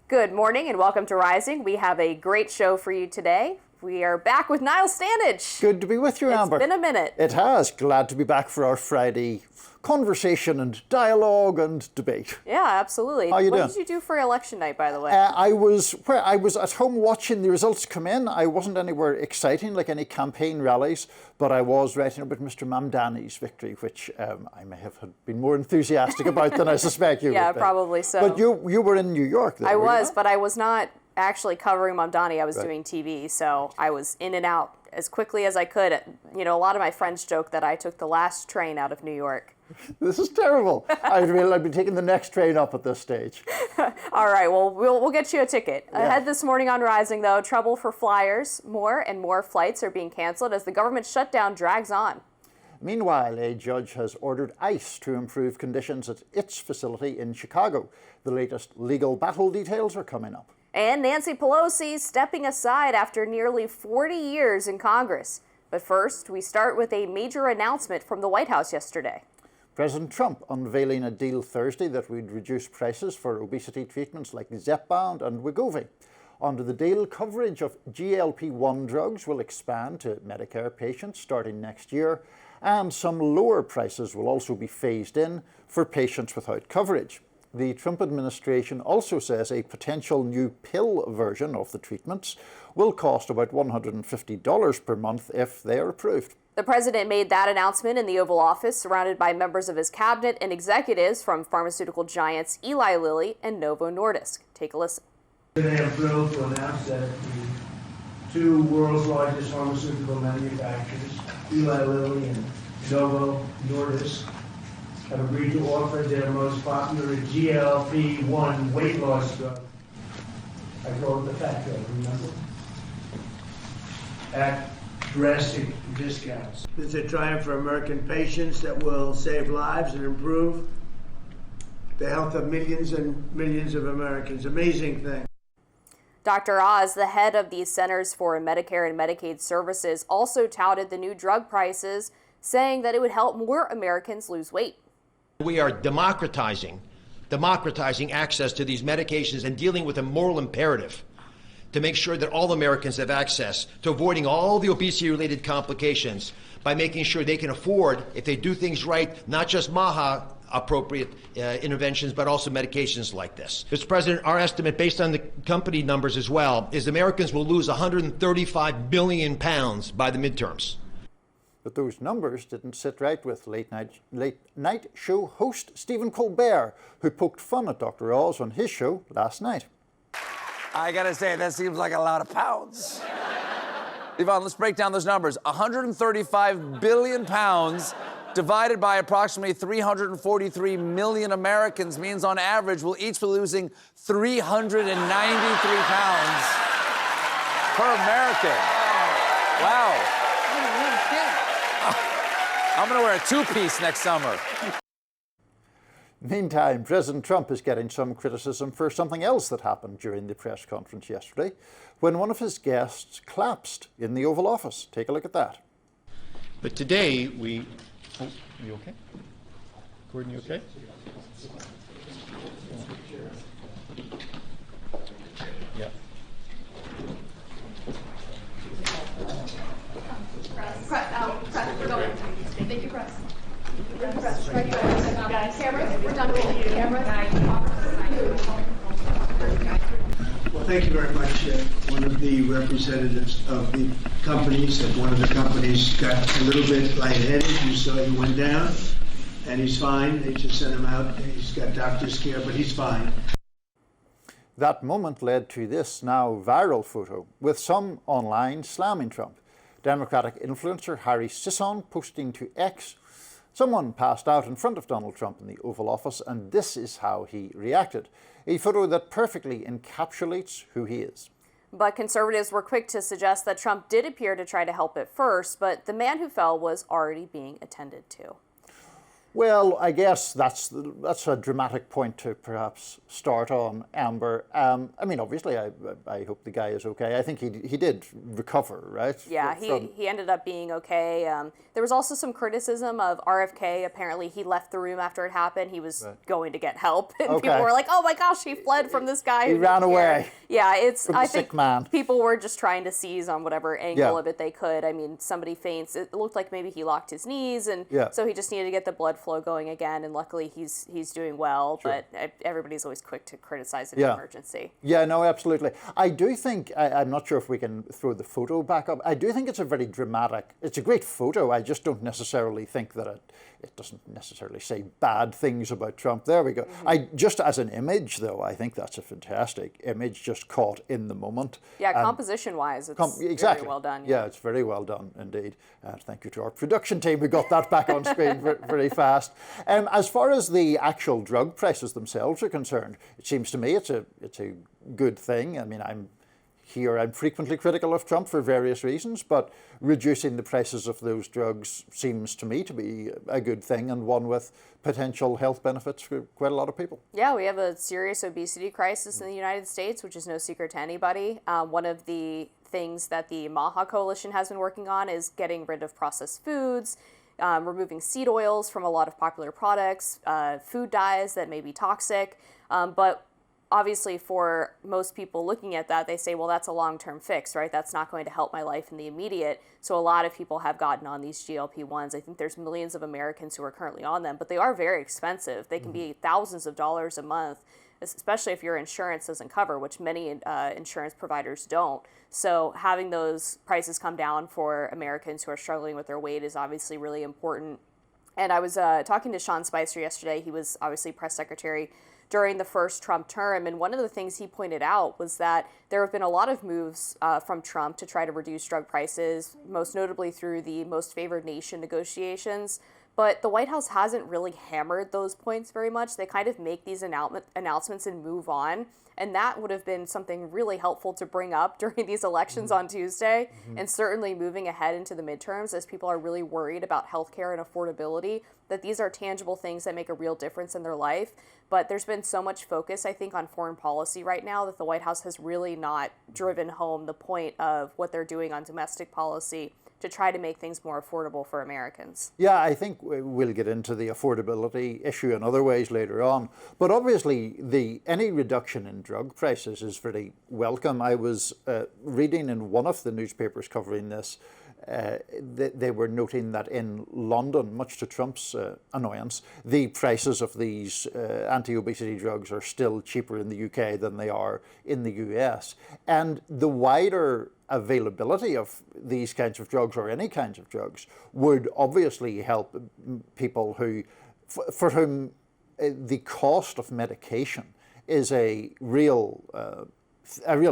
Good morning and welcome to Rising. We have a great show for you today. We are back with Niall Stanage. Good to be with you, Amber. It's been a minute. It has. Glad to be back for our Friday conversation and dialogue and debate. Yeah, absolutely. How you doing? What did you do for election night, by the way? I was at home watching the results come in. I wasn't anywhere exciting like any campaign rallies, but I was writing about Mr. Mamdani's victory, which I may have been more enthusiastic about than I suspect you would be. Yeah, probably so. But you were in New York, though, I were you was, not? but I was not actually covering Mamdani. I was Right. doing TV, so I was in and out as quickly as I could. You know, a lot of my friends joke that I took the last train out of New York. This is terrible. I'd be taking the next train up at this stage. All right, well, we'll get you a ticket. Yeah. Ahead this morning on Rising, though, trouble for flyers. More and more flights are being canceled as the government shutdown drags on. Meanwhile, a judge has ordered ICE to improve conditions at its facility in Chicago. The latest legal battle details are coming up. And Nancy Pelosi stepping aside after nearly 40 years in Congress. But first, we start with a major announcement from the White House yesterday. President Trump unveiling a deal Thursday that would reduce prices for obesity treatments like Zepbound and Wegovy. Under the deal, coverage of GLP-1 drugs will expand to Medicare patients starting next year, and some lower prices will also be phased in for patients without coverage. The Trump administration also says a potential new pill version of the treatments will cost about $150 per month if they are approved. The president made that announcement in the Oval Office, surrounded by members of his cabinet and executives from pharmaceutical giants Eli Lilly and Novo Nordisk. Take a listen. Today I'm thrilled to announce that the two world's largest pharmaceutical manufacturers, Eli Lilly and Novo Nordisk, have agreed to offer their most popular GLP-1 weight loss drug. I call it the fat drug, remember? At drastic discounts. It's a triumph for American patients that will save lives and improve the health of millions and millions of Americans. Amazing thing. Dr. Oz, the head of the Centers for Medicare and Medicaid Services, also touted the new drug prices, saying that it would help more Americans lose weight. We are democratizing access to these medications and dealing with a moral imperative to make sure that all Americans have access to avoiding all the obesity-related complications by making sure they can afford, if they do things right, not just MAHA appropriate interventions, but also medications like this. Mr. President, our estimate, based on the company numbers as well, is Americans will lose 135 billion pounds by the midterms. But those numbers didn't sit right with late night show host Stephen Colbert, who poked fun at Dr. Oz on his show last night. I gotta say, that seems like a lot of pounds. Yvonne, let's break down those numbers. 135 billion pounds divided by approximately 343 million Americans means on average we'll each be losing 393 pounds per American. Wow. I'm gonna wear a two-piece next summer. Meantime, President Trump is getting some criticism for something else that happened during the press conference yesterday, when one of his guests collapsed in the Oval Office. Take a look at that. But today we... Oh, are you okay? Gordon, you okay? Yeah. Press, we're going. Thank you, press. Press, right there. Guys, cameras, we're done rolling. Cameras. Well, thank you very much. One of the representatives of the company said one of the companies got a little bit lightheaded. You saw he went down, and he's fine. They just sent him out. He's got doctor's care, but he's fine. That moment led to this now viral photo, with some online slamming Trump. Democratic influencer Harry Sisson posting to X, "Someone passed out in front of Donald Trump in the Oval Office, and this is how he reacted." A photo that perfectly encapsulates who he is. But conservatives were quick to suggest that Trump did appear to try to help at first, but the man who fell was already being attended to. Well, I guess that's a dramatic point to perhaps start on, Amber. I mean, obviously, I hope the guy is okay. I think he did recover, right? Yeah, he ended up being okay. There was also some criticism of RFK. Apparently, he left the room after it happened. He was going to get help, and people were like, "Oh my gosh, he fled from this guy." He ran away. Yeah, I think sick man. People were just trying to seize on whatever angle of it they could. I mean, somebody faints. It looked like maybe he locked his knees, and so he just needed to get the blood flow going again, and luckily he's doing well. Sure. But everybody's always quick to criticize an emergency. Yeah, no, absolutely. I do think, I'm not sure if we can throw the photo back up. I do think it's a very dramatic, it's a great photo. I just don't necessarily think that it doesn't necessarily say bad things about Trump. There we go. Mm-hmm. Just as an image, though, I think that's a fantastic image, just caught in the moment. Yeah, composition-wise, it's exactly. very well done. Yeah, it's very well done indeed. Thank you to our production team. We got that back on screen very fast. As far as the actual drug prices themselves are concerned, it seems to me it's a good thing. I mean, I'm frequently critical of Trump for various reasons, but reducing the prices of those drugs seems to me to be a good thing, and one with potential health benefits for quite a lot of people. Yeah, we have a serious obesity crisis in the United States, which is no secret to anybody. One of the things that the MAHA Coalition has been working on is getting rid of processed foods, removing seed oils from a lot of popular products, food dyes that may be toxic, but obviously, for most people looking at that, they say, well, that's a long-term fix, right? That's not going to help my life in the immediate. So a lot of people have gotten on these GLP-1s. I think there's millions of Americans who are currently on them, but they are very expensive. They can be thousands of dollars a month, especially if your insurance doesn't cover, which many insurance providers don't. So having those prices come down for Americans who are struggling with their weight is obviously really important. And I was talking to Sean Spicer yesterday. He was obviously press secretary during the first Trump term. And one of the things he pointed out was that there have been a lot of moves from Trump to try to reduce drug prices, most notably through the most favored nation negotiations. But the White House hasn't really hammered those points very much. They kind of make these announcements and move on. And that would have been something really helpful to bring up during these elections on Tuesday, and certainly moving ahead into the midterms as people are really worried about healthcare and affordability, that these are tangible things that make a real difference in their life. But there's been so much focus, I think, on foreign policy right now that the White House has really not driven home the point of what they're doing on domestic policy to try to make things more affordable for Americans. Yeah, I think we'll get into the affordability issue in other ways later on. But obviously, any reduction in drug prices is very welcome. I was reading in one of the newspapers covering this, they were noting that in London, much to Trump's annoyance, the prices of these anti-obesity drugs are still cheaper in the UK than they are in the US. And the wider availability of these kinds of drugs, or any kinds of drugs, would obviously help people for whom the cost of medication is a real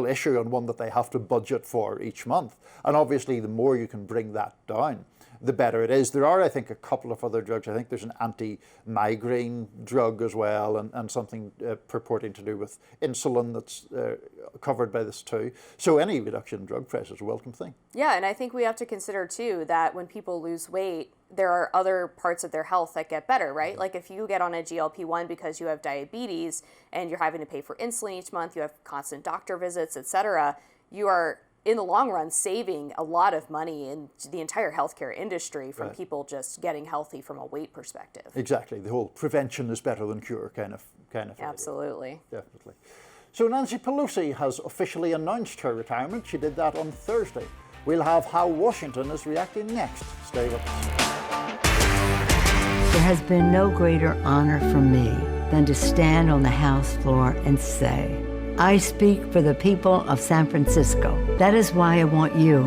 issue, and one that they have to budget for each month. And obviously, the more you can bring that down, the better it is. There are, I think, a couple of other drugs. I think there's an anti-migraine drug as well, and something purporting to do with insulin that's covered by this too. So any reduction in drug price is a welcome thing. Yeah, and I think we have to consider too that when people lose weight, there are other parts of their health that get better, right? Like if you get on a GLP-1 because you have diabetes and you're having to pay for insulin each month, you have constant doctor visits, etc., you are in the long run saving a lot of money in the entire healthcare industry from people just getting healthy from a weight perspective. Exactly. The whole prevention is better than cure kind of Absolutely. idea. Definitely. So Nancy Pelosi has officially announced her retirement. She did that on Thursday. We'll have how Washington is reacting next. Stay with us. There has been no greater honor for me than to stand on the House floor and say, I speak for the people of San Francisco. That is why I want you,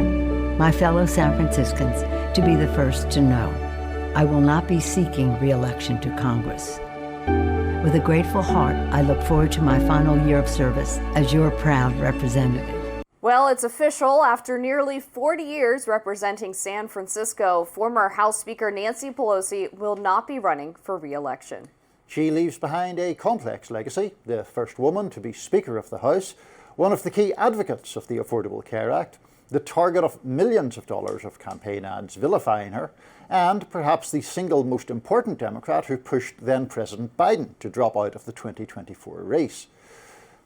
my fellow San Franciscans, to be the first to know. I will not be seeking re-election to Congress. With a grateful heart, I look forward to my final year of service as your proud representative. Well, it's official. After nearly 40 years representing San Francisco, former House Speaker Nancy Pelosi will not be running for re-election. She leaves behind a complex legacy, the first woman to be Speaker of the House, one of the key advocates of the Affordable Care Act, the target of millions of dollars of campaign ads vilifying her, and perhaps the single most important Democrat who pushed then-President Biden to drop out of the 2024 race.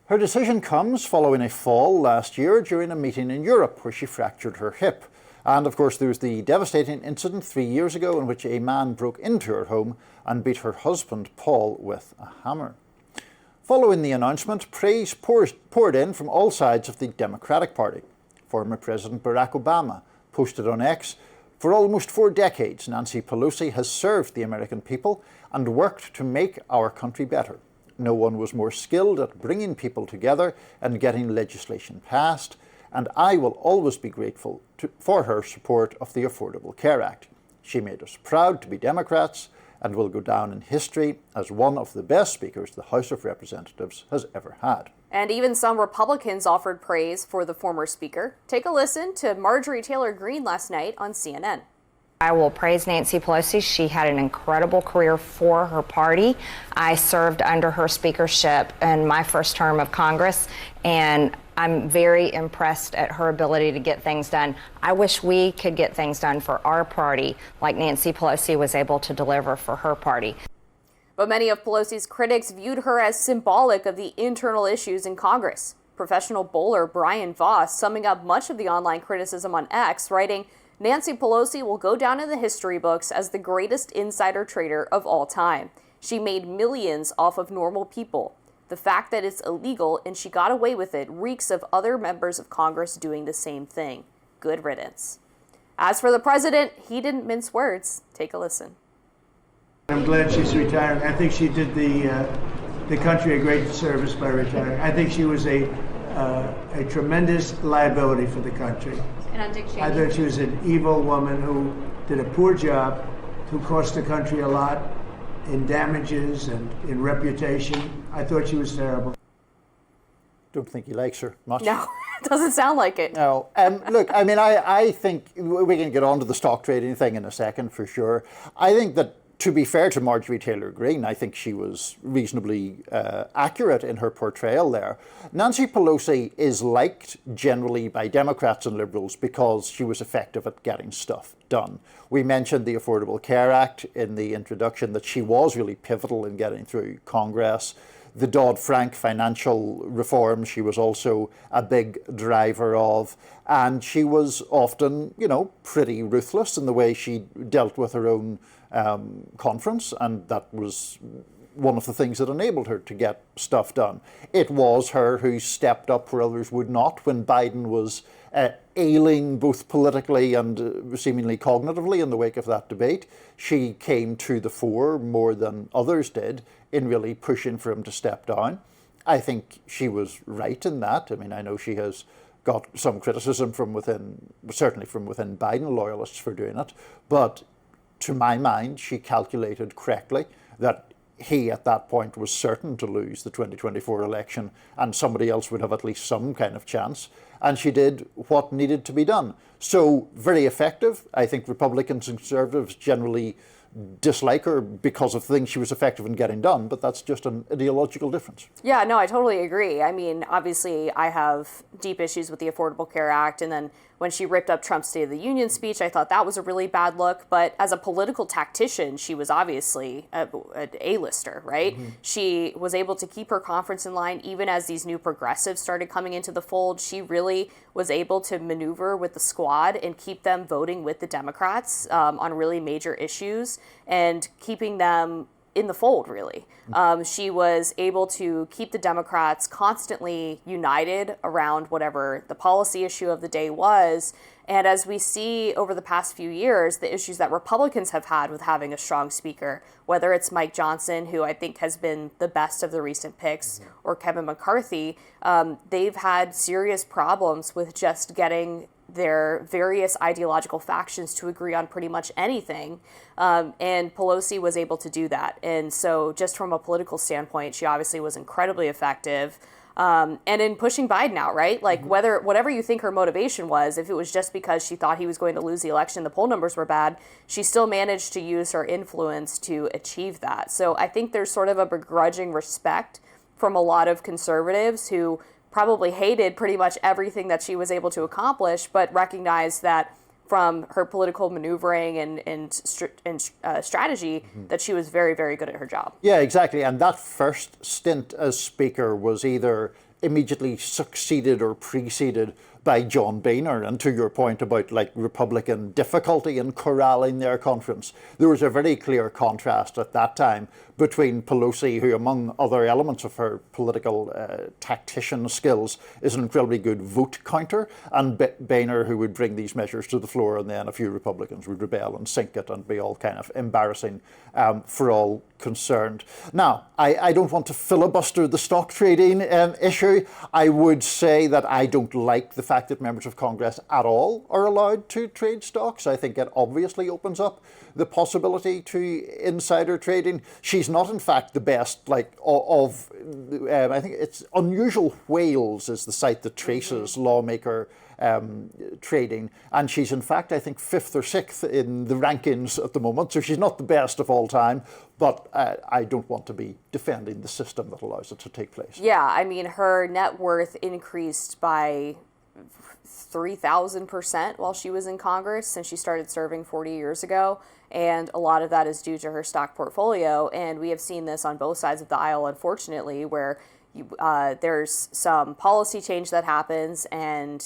Her decision comes following a fall last year during a meeting in Europe where she fractured her hip. And of course there was the devastating incident 3 years ago in which a man broke into her home and beat her husband Paul with a hammer. Following the announcement, praise poured in from all sides of the Democratic Party. Former President Barack Obama posted on X, "For almost 4 decades, Nancy Pelosi has served the American people and worked to make our country better. No one was more skilled at bringing people together and getting legislation passed, and I will always be grateful for her support of the Affordable Care Act. She made us proud to be Democrats and will go down in history as one of the best speakers the House of Representatives has ever had." And even some Republicans offered praise for the former speaker. Take a listen to Marjorie Taylor Greene last night on CNN. I will praise Nancy Pelosi. She had an incredible career for her party. I served under her speakership in my first term of Congress, and I'm very impressed at her ability to get things done. I wish we could get things done for our party like Nancy Pelosi was able to deliver for her party. But many of Pelosi's critics viewed her as symbolic of the internal issues in Congress. Professional bowler Brian Voss summing up much of the online criticism on X, writing, "Nancy Pelosi will go down in the history books as the greatest insider trader of all time. She made millions off of normal people. The fact that it's illegal and she got away with it reeks of other members of Congress doing the same thing. Good riddance." As for the president, he didn't mince words. Take a listen. I'm glad she's retiring. I think she did the country a great service by retiring. I think she was a tremendous liability for the country. And on Dick Cheney. I thought she was an evil woman who did a poor job, who cost the country a lot in damages and in reputation. I thought she was terrible. Don't think he likes her much. No, it doesn't sound like it. No. Look, I mean, I think we can get on to the stock trading thing in a second for sure. I think that, to be fair to Marjorie Taylor Greene, I think she was reasonably accurate in her portrayal there. Nancy Pelosi is liked generally by Democrats and Liberals because she was effective at getting stuff done. We mentioned the Affordable Care Act in the introduction, that she was really pivotal in getting through Congress. The Dodd-Frank financial reform she was also a big driver of. And she was often, pretty ruthless in the way she dealt with her own conference, and that was one of the things that enabled her to get stuff done. It was her who stepped up where others would not when Biden was ailing both politically and seemingly cognitively in the wake of that debate. She came to the fore more than others did in really pushing for him to step down. I think she was right in that. I mean, I know she has got some criticism from within, certainly from within Biden loyalists for doing it, but to my mind, she calculated correctly that he at that point was certain to lose the 2024 election and somebody else would have at least some kind of chance. And she did what needed to be done. So very effective. I think Republicans and Conservatives generally dislike her because of things she was effective in getting done, but that's just an ideological difference. Yeah, no, I totally agree. I mean, obviously, I have deep issues with the Affordable Care Act, and then when she ripped up Trump's State of the Union speech, I thought that was a really bad look. But as a political tactician, she was obviously an A-lister, right? Mm-hmm. She was able to keep her conference in line even as these new progressives started coming into the fold. She really was able to maneuver with the squad and keep them voting with the Democrats on really major issues and keeping them in the fold, really. She was able to keep the Democrats constantly united around whatever the policy issue of the day was. And as we see over the past few years, the issues that Republicans have had with having a strong speaker, whether it's Mike Johnson, who I think has been the best of the recent picks, or Kevin McCarthy, they've had serious problems with just getting their various ideological factions to agree on pretty much anything. And Pelosi was able to do that. And so just from a political standpoint, she obviously was incredibly effective. And in pushing Biden out, right? Like whatever you think her motivation was, if it was just because she thought he was going to lose the election, the poll numbers were bad, she still managed to use her influence to achieve that. So I think there's sort of a begrudging respect from a lot of conservatives who probably hated pretty much everything that she was able to accomplish, but recognized that from her political maneuvering and strategy, that she was very, very good at her job. Yeah, exactly. And that first stint as Speaker was either immediately succeeded or preceded by John Boehner. And to your point about like Republican difficulty in corralling their conference, there was a very clear contrast at that time between Pelosi, who among other elements of her political tactician skills is an incredibly good vote counter, and Boehner, who would bring these measures to the floor, and then a few Republicans would rebel and sink it and be all kind of embarrassing for all concerned. Now, I don't want to filibuster the stock trading issue. I would say that I don't like the fact that members of Congress at all are allowed to trade stocks. I think it obviously opens up the possibility to insider trading. She's not, in fact, the best I think it's Unusual Whales is the site that traces lawmaker trading, and she's in fact, I think, 5th or 6th in the rankings at the moment, so she's not the best of all time, but I don't want to be defending the system that allows it to take place. Yeah, I mean, her net worth increased by 3,000% while she was in Congress since she started serving 40 years ago. And a lot of that is due to her stock portfolio. And we have seen this on both sides of the aisle, unfortunately, where there's some policy change that happens and,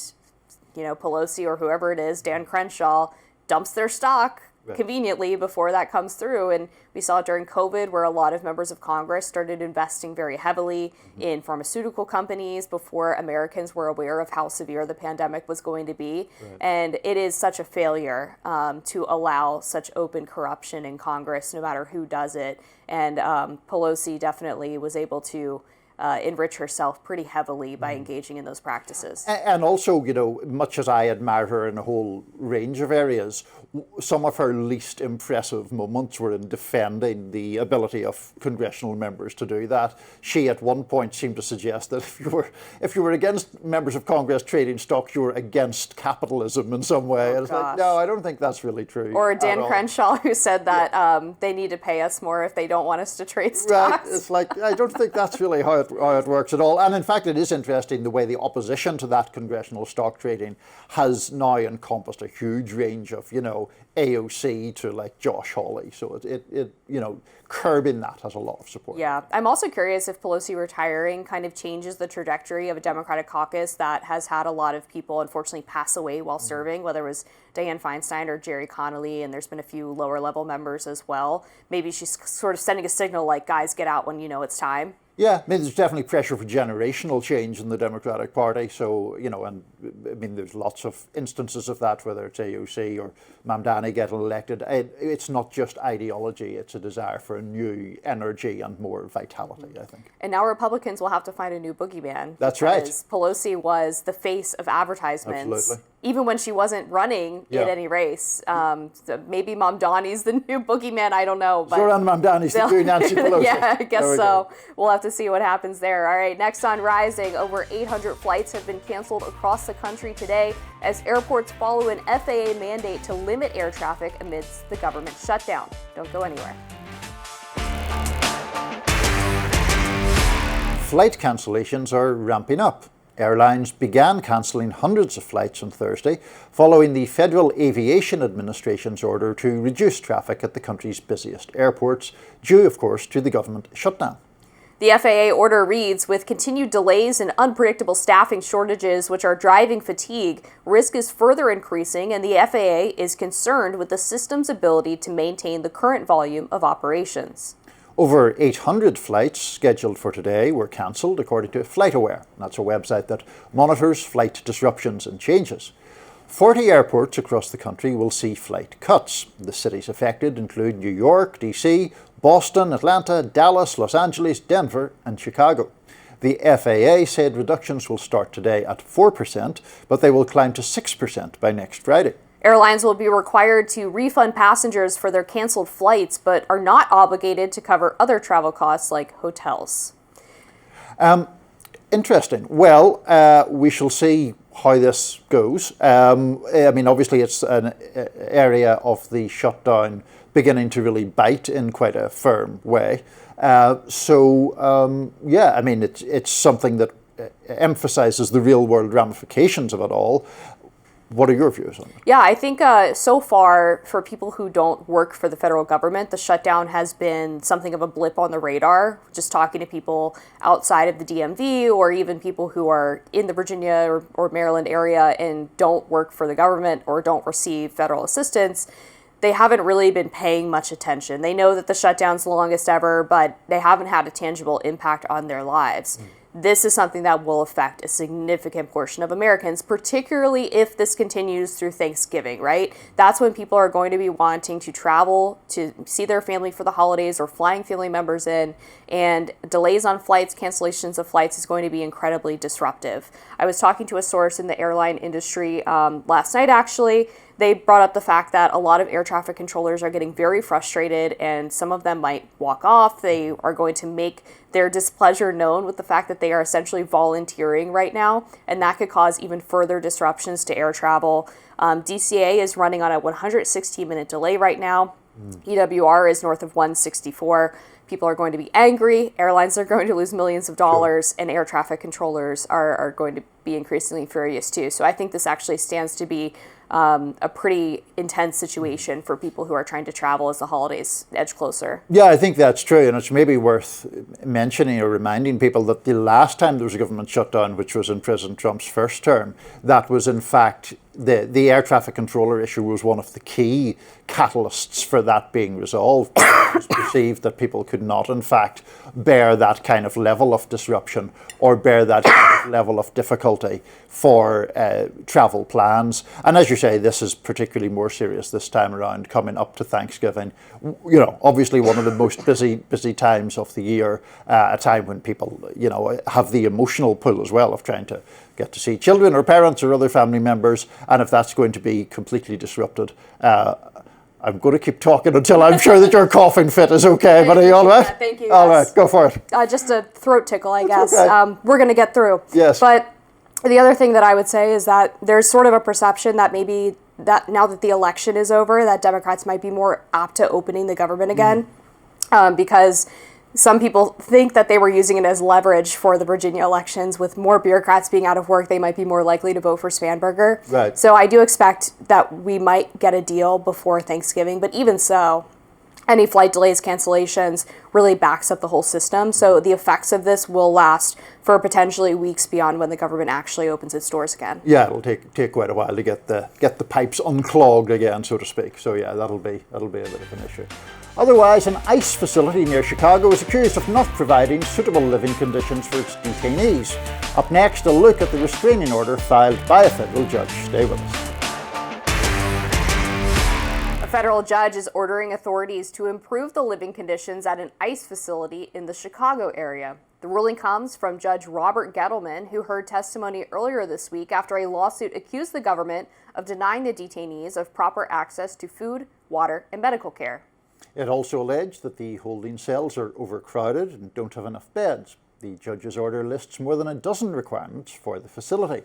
Pelosi or whoever it is, Dan Crenshaw, dumps their stock conveniently before that comes through. And we saw it during COVID, where a lot of members of Congress started investing very heavily in pharmaceutical companies before Americans were aware of how severe the pandemic was going to be. And it is such a failure to allow such open corruption in Congress, no matter who does it. And Pelosi definitely was able to enrich herself pretty heavily by engaging in those practices. And also, much as I admire her in a whole range of areas, some of her least impressive moments were in defending the ability of congressional members to do that. She at one point seemed to suggest that if you were against members of Congress trading stocks, you were against capitalism in some way. And it's like, no, I don't think that's really true. Or Dan Crenshaw, who said that they need to pay us more if they don't want us to trade stocks. Right. It's like, I don't think that's really how it works at all. And in fact, it is interesting the way the opposition to that congressional stock trading has now encompassed a huge range of, AOC to like Josh Hawley. So it curbing that has a lot of support. Yeah. I'm also curious if Pelosi retiring kind of changes the trajectory of a Democratic caucus that has had a lot of people unfortunately pass away while serving, whether it was Dianne Feinstein or Jerry Connolly, and there's been a few lower level members as well. Maybe she's sort of sending a signal like, guys, get out when it's time. Yeah, there's definitely pressure for generational change in the Democratic Party. So, there's lots of instances of that, whether it's AOC or Mamdani getting elected. It's not just ideology, it's a desire for a new energy and more vitality, I think. And now Republicans will have to find a new boogeyman. That's right. Pelosi was the face of advertisements. Absolutely. Even when she wasn't running in any race. So maybe Mamdani's the new boogeyman, I don't know. But Zohran Mamdani's the new Nancy Pelosi. Yeah, I guess so. We'll have to see what happens there. All right, next on Rising, over 800 flights have been canceled across the country today as airports follow an FAA mandate to limit air traffic amidst the government shutdown. Don't go anywhere. Flight cancellations are ramping up. Airlines began cancelling hundreds of flights on Thursday following the Federal Aviation Administration's order to reduce traffic at the country's busiest airports, due, of course, to the government shutdown. The FAA order reads, with continued delays and unpredictable staffing shortages which are driving fatigue, risk is further increasing, and the FAA is concerned with the system's ability to maintain the current volume of operations. Over 800 flights scheduled for today were cancelled, according to FlightAware. That's a website that monitors flight disruptions and changes. 40 airports across the country will see flight cuts. The cities affected include New York, DC, Boston, Atlanta, Dallas, Los Angeles, Denver, and Chicago. The FAA said reductions will start today at 4%, but they will climb to 6% by next Friday. Airlines will be required to refund passengers for their canceled flights, but are not obligated to cover other travel costs like hotels. Interesting. Well, we shall see how this goes. Obviously it's an area of the shutdown beginning to really bite in quite a firm way. It's something that emphasizes the real-world ramifications of it all. What are your views on it? Yeah, I think so far, for people who don't work for the federal government, the shutdown has been something of a blip on the radar. Just talking to people outside of the DMV, or even people who are in the Virginia or Maryland area and don't work for the government or don't receive federal assistance, they haven't really been paying much attention. They know that the shutdown's the longest ever, but they haven't had a tangible impact on their lives. This is something that will affect a significant portion of Americans, particularly if this continues through Thanksgiving, right? That's when people are going to be wanting to travel to see their family for the holidays or flying family members in, and delays on flights, cancellations of flights is going to be incredibly disruptive. I was talking to a source in the airline industry last night, actually. They brought up the fact that a lot of air traffic controllers are getting very frustrated, and some of them might walk off. They are going to make their displeasure known with the fact that they are essentially volunteering right now, and that could cause even further disruptions to air travel. DCA is running on a 116-minute delay right now. EWR is north of 164. People are going to be angry. Airlines are going to lose millions of dollars, and air traffic controllers are going to be increasingly furious too. So I think this actually stands to be a pretty intense situation for people who are trying to travel as the holidays edge closer. Yeah, I think that's true, and it's maybe worth mentioning or reminding people that the last time there was a government shutdown, which was in President Trump's first term, that was in fact the air traffic controller issue was one of the key catalysts for that being resolved. It was perceived that people could not, in fact, bear that kind of level of disruption or bear that kind of level of difficulty for travel plans. And as you say, this is particularly more serious this time around, coming up to Thanksgiving. You know, obviously one of the most busy times of the year, a time when people, you know, have the emotional pull as well of trying to get to see children or parents or other family members. And if that's going to be completely disrupted, I'm going to keep talking until I'm sure that your coughing fit is okay. But are you all right? Yeah, thank you. All right, go for it. Just a throat tickle, I guess. Okay. We're going to get through. Yes. But the other thing that I would say is that there's sort of a perception that maybe that now that the election is over, that Democrats might be more apt to opening the government again, because some people think that they were using it as leverage for the Virginia elections. With more bureaucrats being out of work, they might be more likely to vote for Spanberger. Right. So I do expect that we might get a deal before Thanksgiving, but even so, any flight delays, cancellations really backs up the whole system. So the effects of this will last for potentially weeks beyond when the government actually opens its doors again. Yeah, it'll take quite a while to get the pipes unclogged again, so to speak. So yeah, that'll be a bit of an issue. Otherwise, an ICE facility near Chicago is accused of not providing suitable living conditions for its detainees. Up next, a look at the restraining order filed by a federal judge. Stay with us. A federal judge is ordering authorities to improve the living conditions at an ICE facility in the Chicago area. The ruling comes from Judge Robert Gettleman, who heard testimony earlier this week after a lawsuit accused the government of denying the detainees of proper access to food, water, and medical care. It also alleged that the holding cells are overcrowded and don't have enough beds. The judge's order lists more than a dozen requirements for the facility.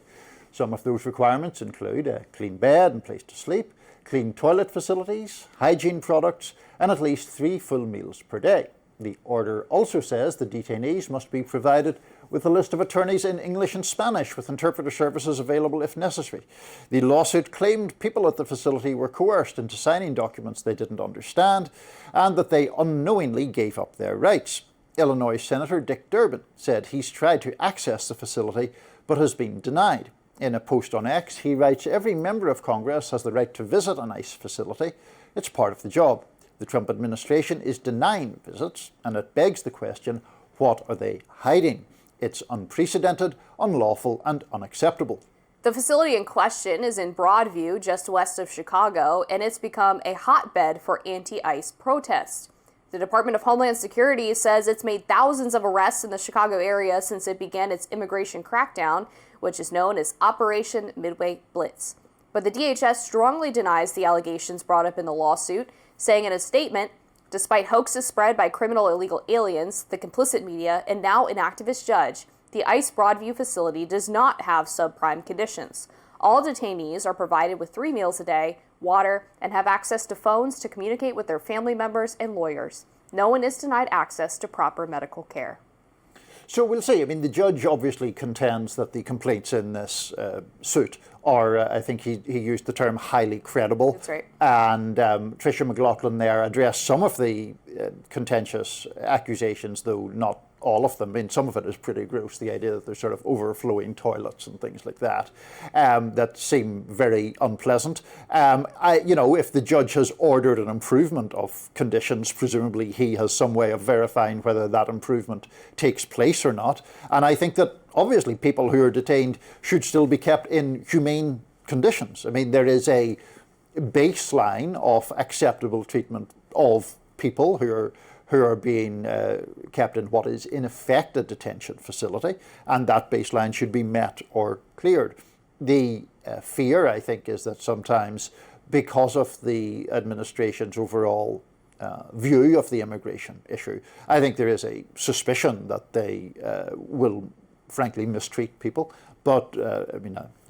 Some of those requirements include a clean bed and place to sleep, clean toilet facilities, hygiene products, and at least 3 full meals per day. The order also says the detainees must be provided with a list of attorneys in English and Spanish, with interpreter services available if necessary. The lawsuit claimed people at the facility were coerced into signing documents they didn't understand, and that they unknowingly gave up their rights. Illinois Senator Dick Durbin said he's tried to access the facility but has been denied. In a post on X, he writes, "Every member of Congress has the right to visit an ICE facility. It's part of the job. The Trump administration is denying visits, and it begs the question, what are they hiding? It's unprecedented, unlawful, and unacceptable." The facility in question is in Broadview, just west of Chicago, and it's become a hotbed for anti-ICE protests. The Department of Homeland Security says it's made thousands of arrests in the Chicago area since it began its immigration crackdown, which is known as Operation Midway Blitz. But the DHS strongly denies the allegations brought up in the lawsuit, saying in a statement, "Despite hoaxes spread by criminal illegal aliens, the complicit media, and now an activist judge, the ICE Broadview facility does not have subprime conditions. All detainees are provided with 3 meals a day, water, and have access to phones to communicate with their family members and lawyers. No one is denied access to proper medical care." So we'll see. I mean, the judge obviously contends that the complaints in this suit are, I think he used the term highly credible. That's right. And Tricia McLaughlin there addressed some of the contentious accusations, though not all of them. I mean, some of it is pretty gross, the idea that there's sort of overflowing toilets and things like that, that seem very unpleasant. If the judge has ordered an improvement of conditions, presumably he has some way of verifying whether that improvement takes place or not. And I think that obviously people who are detained should still be kept in humane conditions. I mean, there is a baseline of acceptable treatment of people who are being kept in what is in effect a detention facility, and that baseline should be met or cleared. The fear, I think, is that sometimes, because of the administration's overall view of the immigration issue, I think there is a suspicion that they will frankly mistreat people. But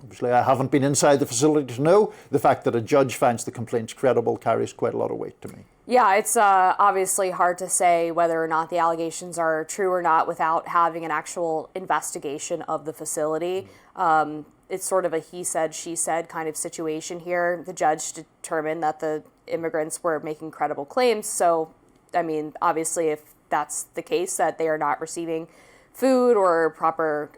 obviously I haven't been inside the facility to know. The fact that a judge finds the complaints credible carries quite a lot of weight to me. Yeah, it's obviously hard to say whether or not the allegations are true or not without having an actual investigation of the facility. It's sort of a he said, she said kind of situation here. The judge determined that the immigrants were making credible claims. So, I mean, obviously, if that's the case, that they are not receiving food or proper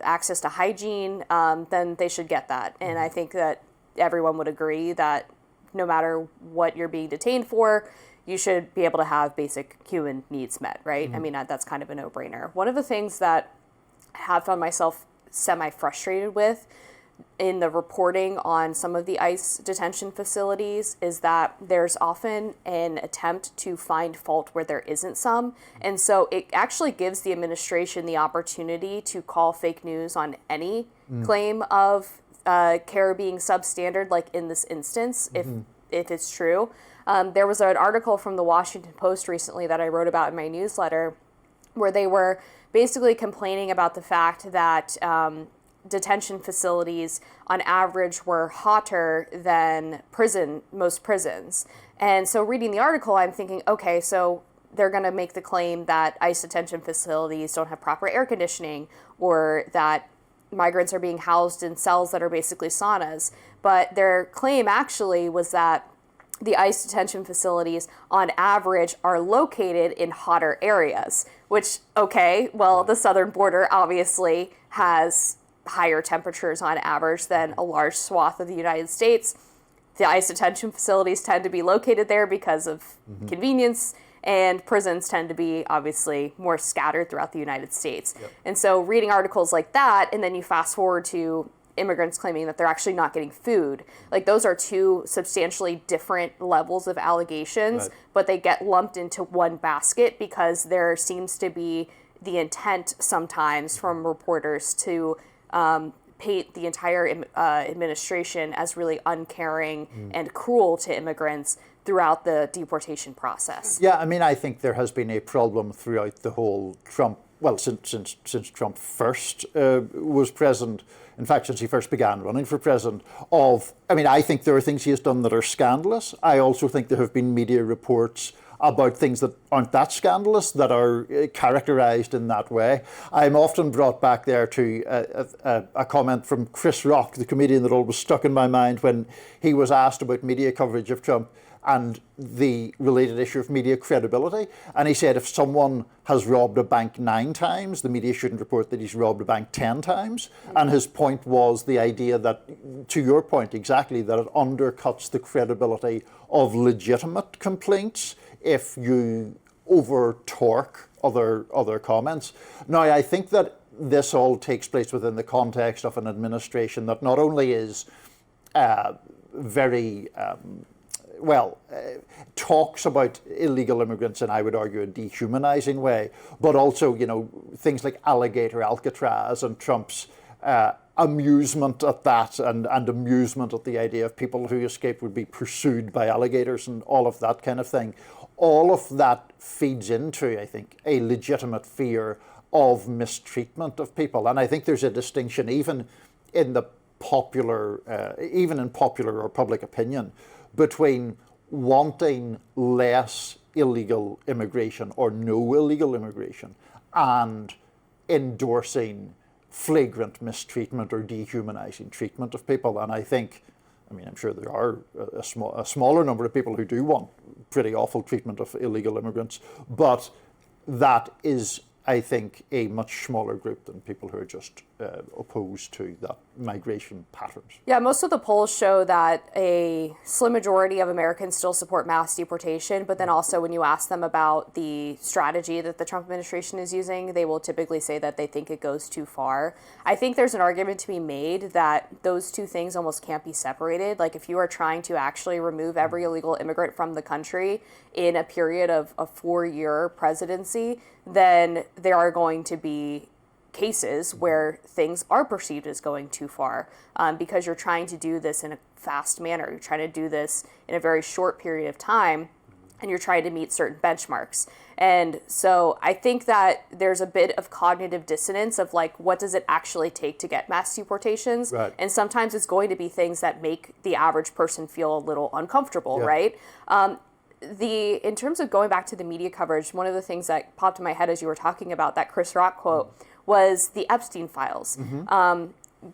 access to hygiene, then they should get that. And I think that everyone would agree that no matter what you're being detained for, you should be able to have basic human needs met, right? I mean, that's kind of a no-brainer. One of the things that I have found myself semi-frustrated with in the reporting on some of the ICE detention facilities is that there's often an attempt to find fault where there isn't some. And so it actually gives the administration the opportunity to call fake news on any claim of care being substandard, like in this instance, if it's true. There was an article from the Washington Post recently that I wrote about in my newsletter where they were basically complaining about the fact that detention facilities on average were hotter than most prisons. And so reading the article, I'm thinking, okay, so they're going to make the claim that ICE detention facilities don't have proper air conditioning, or that migrants are being housed in cells that are basically saunas. But their claim actually was that the ICE detention facilities on average are located in hotter areas, which, okay, well, the southern border obviously has higher temperatures on average than a large swath of the United States. The ICE detention facilities tend to be located there because of convenience, and prisons tend to be obviously more scattered throughout the United States. Yep. And so reading articles like that, and then you fast forward to immigrants claiming that they're actually not getting food, like those are two substantially different levels of allegations, right, but they get lumped into one basket because there seems to be the intent sometimes from reporters to paint the entire administration as really uncaring and cruel to immigrants throughout the deportation process. Yeah, I mean, I think there has been a problem throughout the whole Trump, well, since Trump first was president, in fact, since he first began running for president, I think there are things he has done that are scandalous. I also think there have been media reports about things that aren't that scandalous, that are characterized in that way. I'm often brought back there to a comment from Chris Rock, the comedian that always stuck in my mind, when he was asked about media coverage of Trump and the related issue of media credibility. And he said if someone has robbed a bank 9 times, the media shouldn't report that he's robbed a bank 10 times. And his point was the idea that, to your point exactly, that it undercuts the credibility of legitimate complaints if you over-torque other comments. Now, I think that this all takes place within the context of an administration that not only is talks about illegal immigrants in, I would argue, a dehumanizing way, but also, things like Alligator Alcatraz and Trump's amusement at that and amusement at the idea of people who escape would be pursued by alligators and all of that kind of thing. All of that feeds into, I think, a legitimate fear of mistreatment of people. And I think there's a distinction even in popular or public opinion between wanting less illegal immigration or no illegal immigration and endorsing flagrant mistreatment or dehumanizing treatment of people. And I think, I mean, I'm sure there are a smaller number of people who do want pretty awful treatment of illegal immigrants, but that is, I think, a much smaller group than people who are just opposed to that migration patterns. Yeah, most of the polls show that a slim majority of Americans still support mass deportation, but then also when you ask them about the strategy that the Trump administration is using, they will typically say that they think it goes too far. I think there's an argument to be made that those two things almost can't be separated. Like if you are trying to actually remove every illegal immigrant from the country in a period of a 4-year presidency, then there are going to be cases where things are perceived as going too far because you're trying to do this in a fast manner. You're trying to do this in a very short period of time, and you're trying to meet certain benchmarks. And so I think that there's a bit of cognitive dissonance of like, what does it actually take to get mass deportations? Right. And sometimes it's going to be things that make the average person feel a little uncomfortable, right? In terms of going back to the media coverage, one of the things that popped in my head as you were talking about that Chris Rock quote was the Epstein files.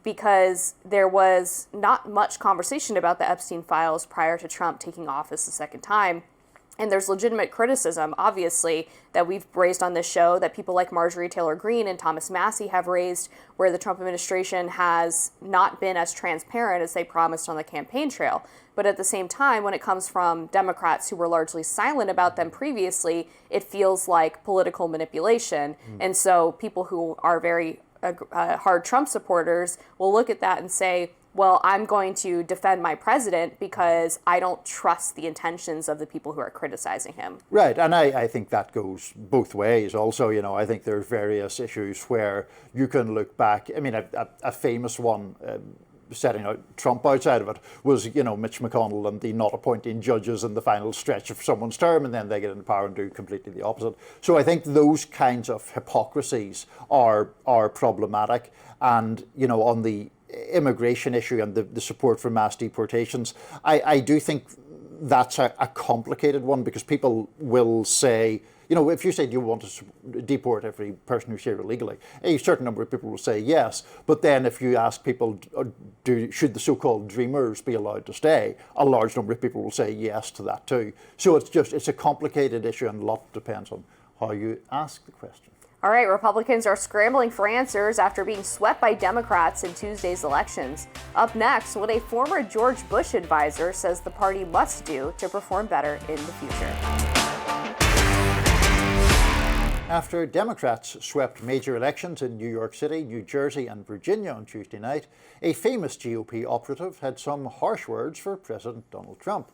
Because there was not much conversation about the Epstein files prior to Trump taking office the second time. And there's legitimate criticism, obviously, that we've raised on this show, that people like Marjorie Taylor Greene and Thomas Massie have raised, where the Trump administration has not been as transparent as they promised on the campaign trail. But at the same time, when it comes from Democrats who were largely silent about them previously, it feels like political manipulation. And so people who are very hard Trump supporters will look at that and say, well, I'm going to defend my president because I don't trust the intentions of the people who are criticizing him. Right, and I think that goes both ways also. You know, I think there's various issues where you can look back. I mean, a famous one setting out Trump outside of it was, you know, Mitch McConnell and the not appointing judges in the final stretch of someone's term, and then they get into power and do completely the opposite. So I think those kinds of hypocrisies are problematic. And, you know, on the immigration issue and the support for mass deportations, I do think that's a complicated one, because people will say, you know, if you say you want to deport every person who's here illegally, a certain number of people will say yes. But then if you ask people, should the so-called dreamers be allowed to stay, a large number of people will say yes to that too. So it's a complicated issue, and a lot depends on how you ask the question. All right, Republicans are scrambling for answers after being swept by Democrats in Tuesday's elections. Up next, what a former George Bush advisor says the party must do to perform better in the future. After Democrats swept major elections in New York City, New Jersey and Virginia on Tuesday night, a famous GOP operative had some harsh words for President Donald Trump.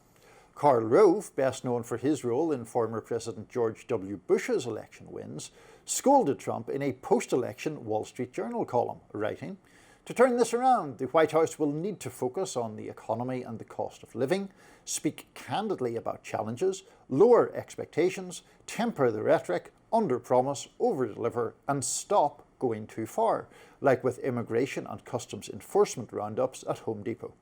Karl Rove, best known for his role in former President George W. Bush's election wins, scolded Trump in a post-election Wall Street Journal column, writing, "To turn this around, the White House will need to focus on the economy and the cost of living, speak candidly about challenges, lower expectations, temper the rhetoric, under-promise, over-deliver, and stop going too far, like with immigration and customs enforcement roundups at Home Depot."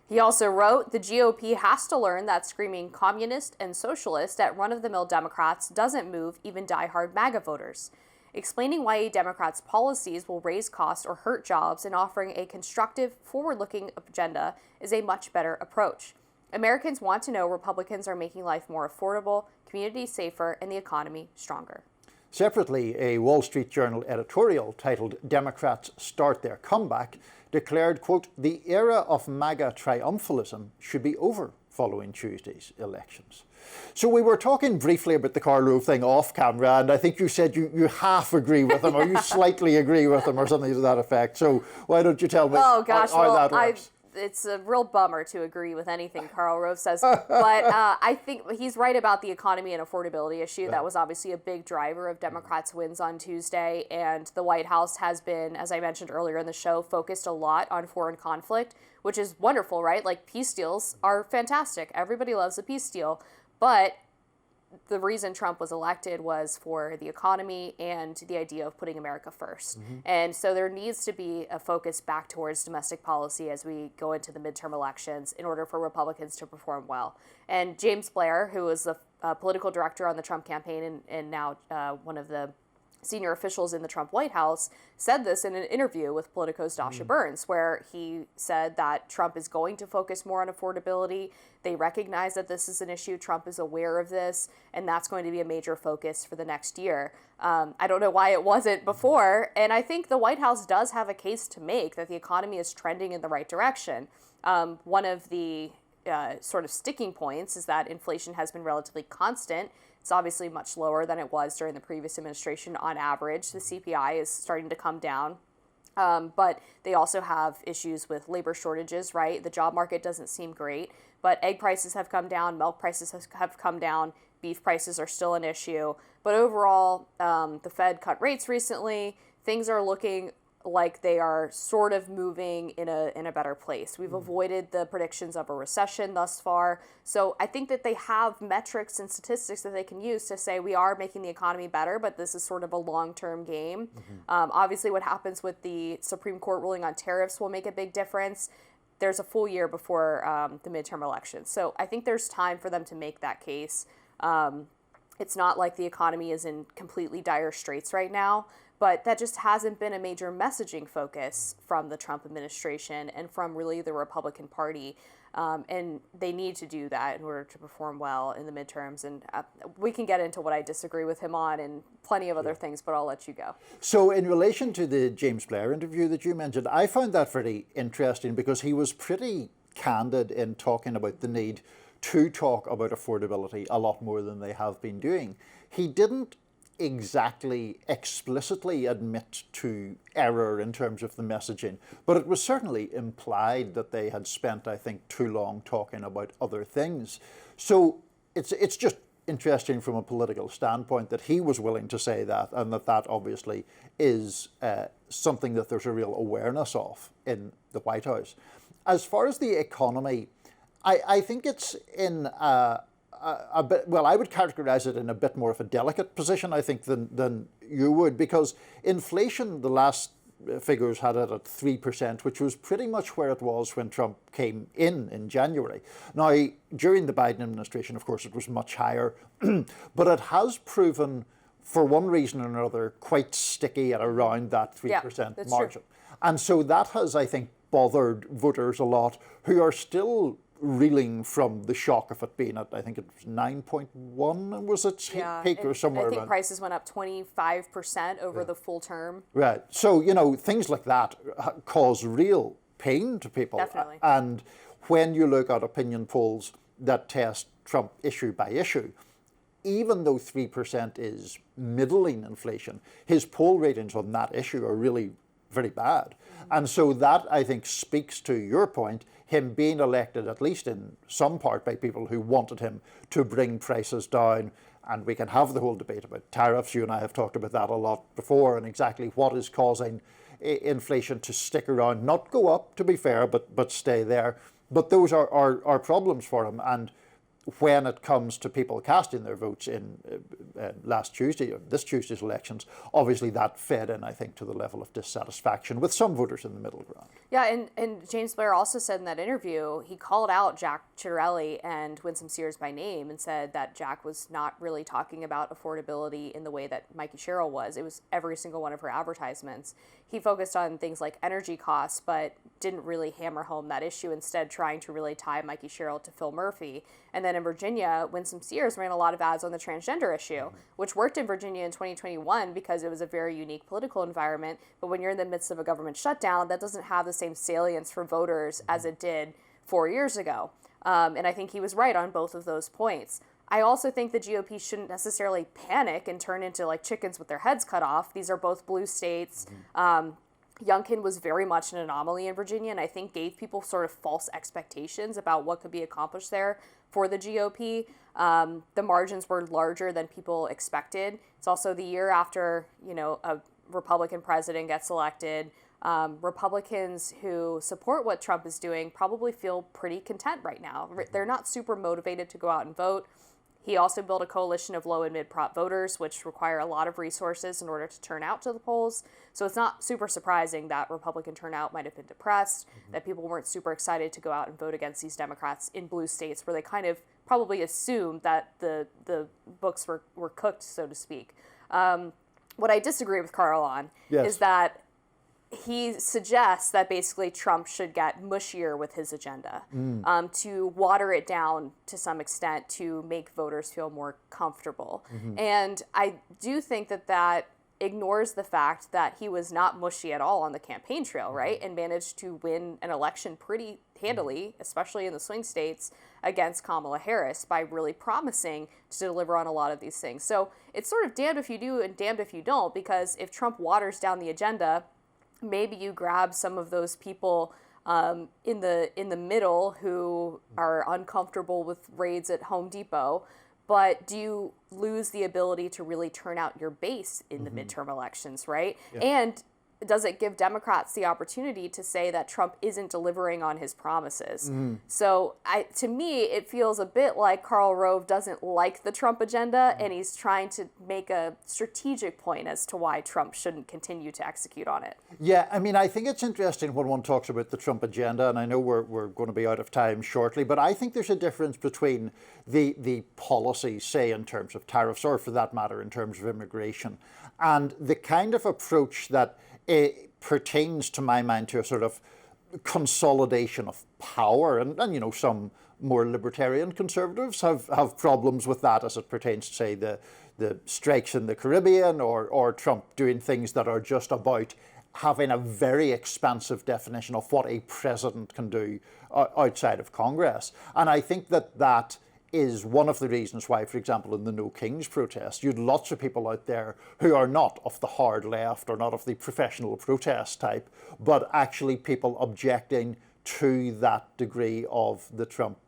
He also wrote, the GOP has to learn that screaming communist and socialist at run-of-the-mill Democrats doesn't move even die-hard MAGA voters. Explaining why a Democrat's policies will raise costs or hurt jobs and offering a constructive, forward-looking agenda is a much better approach. Americans want to know Republicans are making life more affordable, communities safer, and the economy stronger. Separately, a Wall Street Journal editorial titled "Democrats Start Their Comeback" declared, quote, "The era of MAGA triumphalism should be over following Tuesday's elections." So we were talking briefly about the Karl Rove thing off camera, and I think you said you half agree with him, or you slightly agree with him, or something to that effect. So why don't you tell me how that works? It's a real bummer to agree with anything Karl Rove says, but I think he's right about the economy and affordability issue. That was obviously a big driver of Democrats' wins on Tuesday, and the White House has been, as I mentioned earlier in the show, focused a lot on foreign conflict, which is wonderful, right? Like, peace deals are fantastic. Everybody loves a peace deal, but the reason Trump was elected was for the economy and the idea of putting America first. And so there needs to be a focus back towards domestic policy as we go into the midterm elections in order for Republicans to perform well. And James Blair, who was the political director on the Trump campaign and now one of the senior officials in the Trump White House said this in an interview with Politico's Dasha Burns, where he said that Trump is going to focus more on affordability. They recognize that this is an issue. Trump is aware of this, and that's going to be a major focus for the next year. I don't know why it wasn't before, and I think the White House does have a case to make that the economy is trending in the right direction. One of the sort of sticking points is that inflation has been relatively constant. It's obviously much lower than it was during the previous administration on average. The CPI is starting to come down. But they also have issues with labor shortages, right? The job market doesn't seem great, but egg prices have come down, milk prices have come down, beef prices are still an issue. But overall, the Fed cut rates recently. Things are looking like they are sort of moving in a better place. We've avoided the predictions of a recession thus far. So I think that they have metrics and statistics that they can use to say we are making the economy better, but this is sort of a long-term game. Obviously, what happens with the Supreme Court ruling on tariffs will make a big difference. There's a full year before the midterm elections. So I think there's time for them to make that case. It's not like the economy is in completely dire straits right now, but that just hasn't been a major messaging focus from the Trump administration and from really the Republican Party. And they need to do that in order to perform well in the midterms. And we can get into what I disagree with him on and plenty of other things, but I'll let you go. So in relation to the James Blair interview that you mentioned, I found that very interesting because he was pretty candid in talking about the need to talk about affordability a lot more than they have been doing. He didn't exactly explicitly admit to error in terms of the messaging, but it was certainly implied that they had spent, I think, too long talking about other things. So it's just interesting from a political standpoint that he was willing to say that, and that obviously is something that there's a real awareness of in the White House. As far as the economy, I think it's in a bit, well, I would characterize it in a bit more of a delicate position, I think, than you would, because inflation, the last figures had it at 3%, which was pretty much where it was when Trump came in January. Now, during the Biden administration, of course, it was much higher, but it has proven, for one reason or another, quite sticky at around that 3% margin. True. And so that has, I think, bothered voters a lot who are still reeling from the shock of it being at, I think it was 9.1, was it peak or somewhere around? I think prices went up 25% over the full term. Right. So, you know, things like that cause real pain to people. Definitely. And when you look at opinion polls that test Trump issue by issue, even though 3% is middling inflation, his poll ratings on that issue are really very bad. And so that, I think, speaks to your point, him being elected, at least in some part, by people who wanted him to bring prices down. And we can have the whole debate about tariffs. You and I have talked about that a lot before, and exactly what is causing inflation to stick around, not go up, to be fair, but stay there. But those are problems for him. And when it comes to people casting their votes in last Tuesday, or this Tuesday's elections, obviously that fed in, I think, to the level of dissatisfaction with some voters in the middle ground. Yeah, and James Blair also said in that interview, he called out Jack Ciattarelli and Winsome Sears by name and said that Jack was not really talking about affordability in the way that Mikey Sherrill was. It was every single one of her advertisements. He focused on things like energy costs, but didn't really hammer home that issue, instead trying to really tie Mikey Sherrill to Phil Murphy. And then in Virginia, Winsome Sears ran a lot of ads on the transgender issue, which worked in Virginia in 2021 because it was a very unique political environment. But when you're in the midst of a government shutdown, that doesn't have the same salience for voters as it did 4 years ago. And I think he was right on both of those points. I also think the GOP shouldn't necessarily panic and turn into like chickens with their heads cut off. These are both blue states. Youngkin was very much an anomaly in Virginia, and I think gave people sort of false expectations about what could be accomplished there for the GOP. The margins were larger than people expected. It's also the year after, you know, a Republican president gets elected. Republicans who support what Trump is doing probably feel pretty content right now. They're not super motivated to go out and vote. He also built a coalition of low and mid-prop voters, which require a lot of resources in order to turn out to the polls. So it's not super surprising that Republican turnout might have been depressed, that people weren't super excited to go out and vote against these Democrats in blue states where they kind of probably assumed that the books were cooked, so to speak. what I disagree with Karl on is that he suggests that basically Trump should get mushier with his agenda, to water it down to some extent to make voters feel more comfortable. And I do think that that ignores the fact that he was not mushy at all on the campaign trail, right? And managed to win an election pretty handily, especially in the swing states, against Kamala Harris by really promising to deliver on a lot of these things. So it's sort of damned if you do and damned if you don't, because if Trump waters down the agenda, maybe you grab some of those people in the middle who are uncomfortable with raids at Home Depot, but do you lose the ability to really turn out your base in the midterm elections, right? And does it give Democrats the opportunity to say that Trump isn't delivering on his promises? So to me, it feels a bit like Karl Rove doesn't like the Trump agenda, and he's trying to make a strategic point as to why Trump shouldn't continue to execute on it. Yeah, I mean, I think it's interesting when one talks about the Trump agenda, and I know we're going to be out of time shortly, but I think there's a difference between the policies, say in terms of tariffs, or for that matter in terms of immigration, and the kind of approach that pertains, to my mind, to a sort of consolidation of power. And you know, some more libertarian conservatives have problems with that as it pertains to, say, the strikes in the Caribbean, or Trump doing things that are just about having a very expansive definition of what a president can do outside of Congress. And I think that is one of the reasons why, for example, in the No Kings protest, you had lots of people out there who are not of the hard left or not of the professional protest type, but actually people objecting to that degree of the Trump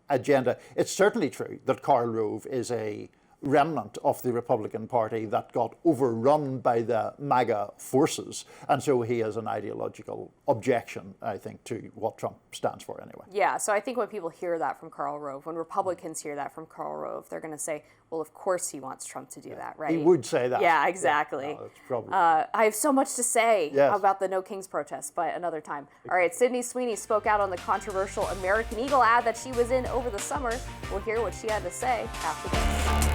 agenda. It's certainly true that Karl Rove is a remnant of the Republican Party that got overrun by the MAGA forces. And so he has an ideological objection, I think, to what Trump stands for anyway. Yeah, so I think when people hear that from Karl Rove, when Republicans hear that from Karl Rove, they're going to say, well, of course he wants Trump to do that, right? He would say that. Yeah, exactly. Yeah, no, that's probably I have so much to say about the No Kings protest, but another time. All right, Sydney Sweeney spoke out on the controversial American Eagle ad that she was in over the summer. We'll hear what she had to say after this.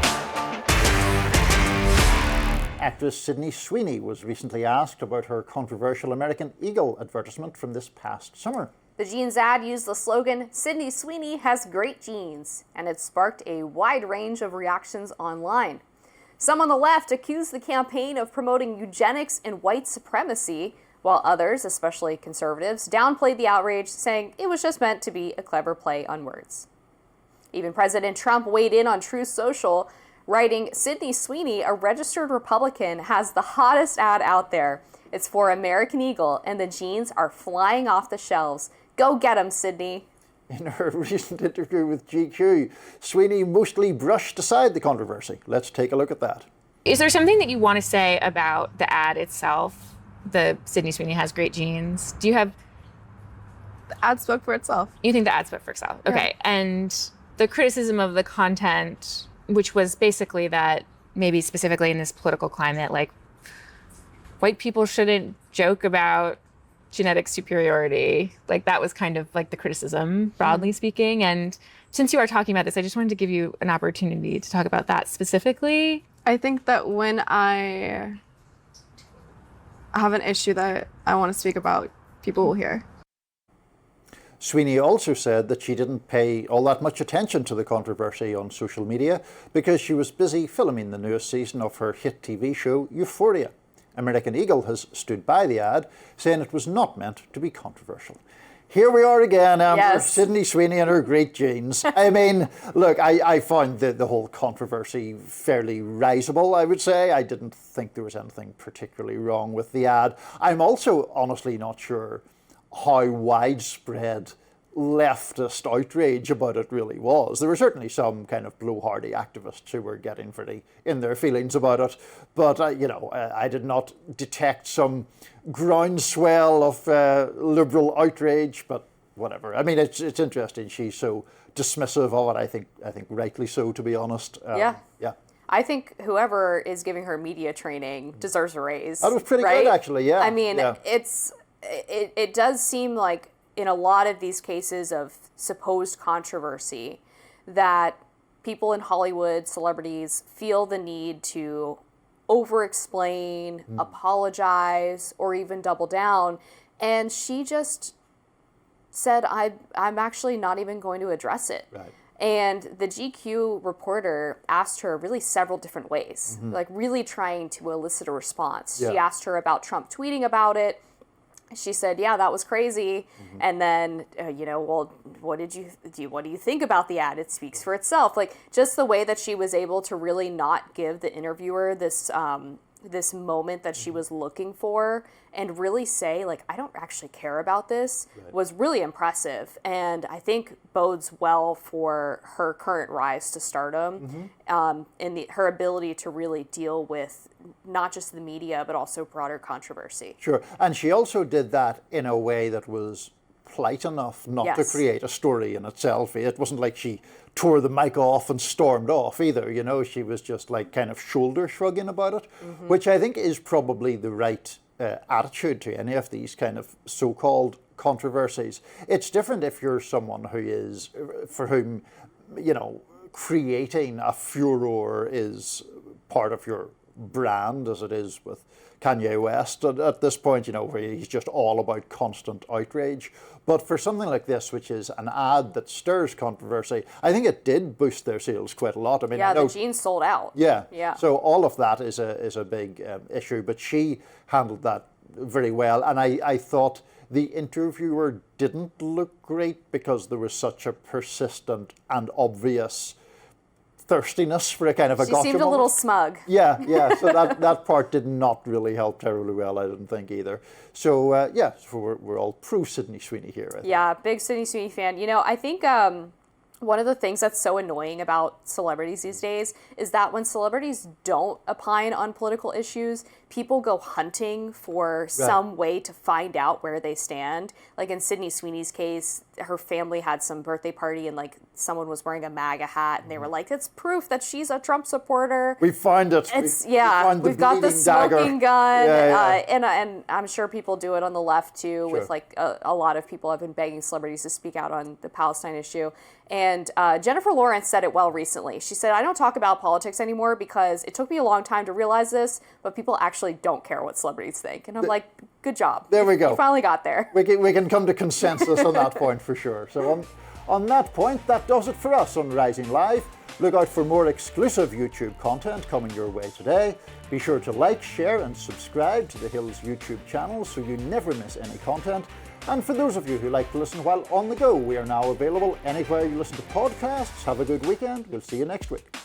Actress Sydney Sweeney was recently asked about her controversial American Eagle advertisement from this past summer. The jeans ad used the slogan, "Sydney Sweeney has great jeans," and it sparked a wide range of reactions online. Some on the left accused the campaign of promoting eugenics and white supremacy, while others, especially conservatives, downplayed the outrage, saying it was just meant to be a clever play on words. Even President Trump weighed in on Truth Social, writing, "Sydney Sweeney, a registered Republican, has the hottest ad out there. It's for American Eagle, and the jeans are flying off the shelves. Go get 'em, Sydney." In her recent interview with GQ, Sweeney mostly brushed aside the controversy. Let's take a look at that. Is there something that you want to say about the ad itself? The Sydney Sweeney has great jeans. Do you have... The ad spoke for itself. You think the ad spoke for itself? Yeah. Okay. And the criticism of the content, which was basically that maybe specifically in this political climate, like white people shouldn't joke about genetic superiority. Like that was kind of like the criticism, broadly speaking. And since you are talking about this, I just wanted to give you an opportunity to talk about that specifically. I think that when I have an issue that I want to speak about, people will hear. Sweeney also said that she didn't pay all that much attention to the controversy on social media because she was busy filming the newest season of her hit TV show Euphoria. American Eagle has stood by the ad, saying it was not meant to be controversial. Here we are again, Amber. Yes. Sydney Sweeney and her great jeans. I mean, look, I found the whole controversy fairly risible, I would say. I didn't think there was anything particularly wrong with the ad. I'm also honestly not sure how widespread leftist outrage about it really was. There were certainly some kind of blowhardy activists who were getting pretty in their feelings about it, but I did not detect some groundswell of liberal outrage. But whatever. I mean, it's interesting. She's so dismissive of it. I think rightly so, to be honest. Yeah. I think whoever is giving her media training deserves a raise. That was pretty right? good, actually. Yeah. I mean, yeah. It does seem like in a lot of these cases of supposed controversy that people in Hollywood, celebrities, feel the need to over-explain, apologize, or even double down. And she just said, I'm actually not even going to address it. Right. And the GQ reporter asked her really several different ways, like really trying to elicit a response. Yeah. She asked her about Trump tweeting about it. She said, yeah, that was crazy. And then, well, what do you think about the ad? It speaks for itself. Like, just the way that she was able to really not give the interviewer this this moment that she was looking for and really say, like, I don't actually care about this, was really impressive. And I think bodes well for her current rise to stardom, and her ability to really deal with not just the media, but also broader controversy. Sure. And she also did that in a way that was polite enough not to create a story in itself. It wasn't like she tore the mic off and stormed off either, you know. She was just like kind of shoulder shrugging about it, which I think is probably the right attitude to any of these kind of so-called controversies. It's different if you're someone who is, for whom, you know, creating a furor is part of your brand, as it is with Kanye West at this point, you know, where he's just all about constant outrage. But for something like this, which is an ad that stirs controversy, I think it did boost their sales quite a lot. I mean, the jeans sold out. Yeah. So all of that is a big issue, but she handled that very well. And I thought the interviewer didn't look great because there was such a persistent and obvious thirstiness for a kind of a gotcha She seemed a little smug. Yeah. So that part did not really help terribly well, I didn't think either. So so we're all pro Sydney Sweeney here. I think. Yeah, big Sydney Sweeney fan. You know, I think one of the things that's so annoying about celebrities these days is that when celebrities don't opine on political issues, people go hunting for some way to find out where they stand. Like in Sydney Sweeney's case, her family had some birthday party and like someone was wearing a MAGA hat and they were like, it's proof that she's a Trump supporter. We find it. We've got the smoking gun. Yeah. And I'm sure people do it on the left too, with like a lot of people have been begging celebrities to speak out on the Palestine issue. And Jennifer Lawrence said it well recently. She said, I don't talk about politics anymore because it took me a long time to realize this, but people actually don't care what celebrities think. And I'm like, good job. There we go. You finally got there. We can come to consensus on that point for sure. So on that point, that does it for us on Rising Live. Look out for more exclusive YouTube content coming your way today. Be sure to like, share and subscribe to the Hill's YouTube channel so you never miss any content. And for those of you who like to listen while on the go, we are now available anywhere you listen to podcasts. Have a good weekend. We'll see you next week.